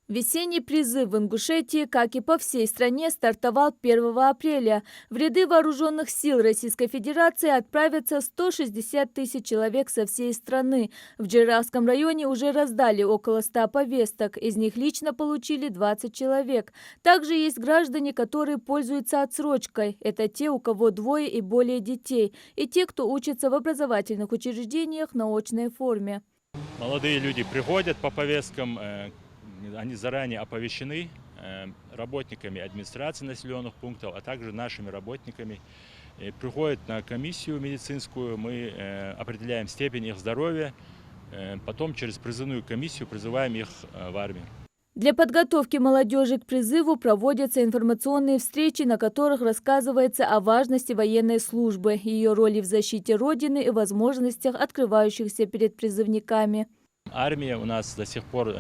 Весенний призыв в Ингушетии, как и по всей стране, стартовал 1 апреля. В ряды вооруженных сил Российской Федерации отправятся 160 тысяч человек со всей страны. В Джейравском районе уже раздали около 100 повесток, из них лично получили 20 человек. Также есть граждане, которые пользуются отсрочкой. Это те, у кого двое и более детей, и те, кто учится в образовательных учреждениях на очной форме. Молодые люди приходят по повесткам, они заранее оповещены работниками администрации населенных пунктов, а также нашими работниками. Приходят на комиссию медицинскую, мы определяем степень их здоровья, потом через призывную комиссию призываем их в армию. Для подготовки молодежи к призыву проводятся информационные встречи, на которых рассказывается о важности военной службы, ее роли в защите Родины и возможностях, открывающихся перед призывниками. Армия у нас до сих пор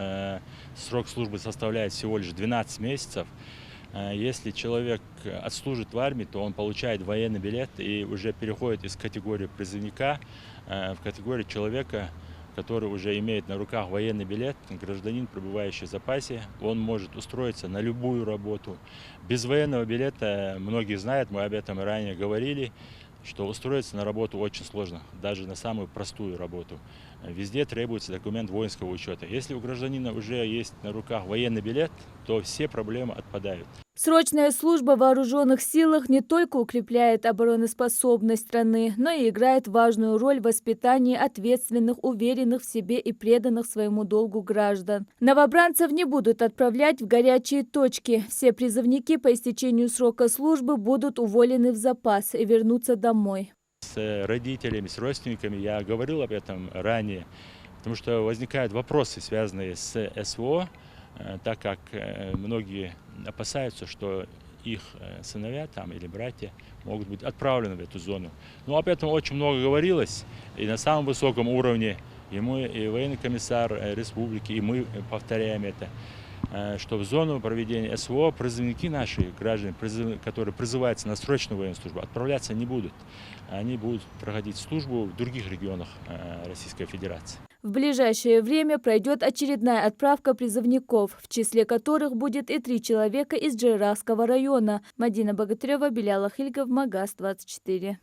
срок службы составляет всего лишь 12 месяцев. Если человек отслужит в армии, то он получает военный билет и уже переходит из категории призывника в категорию человека, который уже имеет на руках военный билет, гражданин, пребывающий в запасе. Он может устроиться на любую работу. Без военного билета, многие знают, мы об этом и ранее говорили, что устроиться на работу очень сложно, даже на самую простую работу. Везде требуется документ воинского учета. Если у гражданина уже есть на руках военный билет, то все проблемы отпадают. Срочная служба в вооруженных силах не только укрепляет обороноспособность страны, но и играет важную роль в воспитании ответственных, уверенных в себе и преданных своему долгу граждан. Новобранцев не будут отправлять в горячие точки. Все призывники по истечению срока службы будут уволены в запас и вернутся домой. С родителями, с родственниками я говорил об этом ранее, потому что возникают вопросы, связанные с СВО, так как многие опасаются, что их сыновья там, или братья могут быть отправлены в эту зону. Но об этом очень много говорилось, и на самом высоком уровне, и мы, и военный комиссар республики, и мы повторяем это, что в зону проведения СВО призывники наши, граждане, которые призываются на срочную военную службу, отправляться не будут. Они будут проходить службу в других регионах Российской Федерации. В ближайшее время пройдет очередная отправка призывников, в числе которых будет и 3 человека из Джейравского района. Мадина Богатырева, Белял Ахильгов, Магаз 24.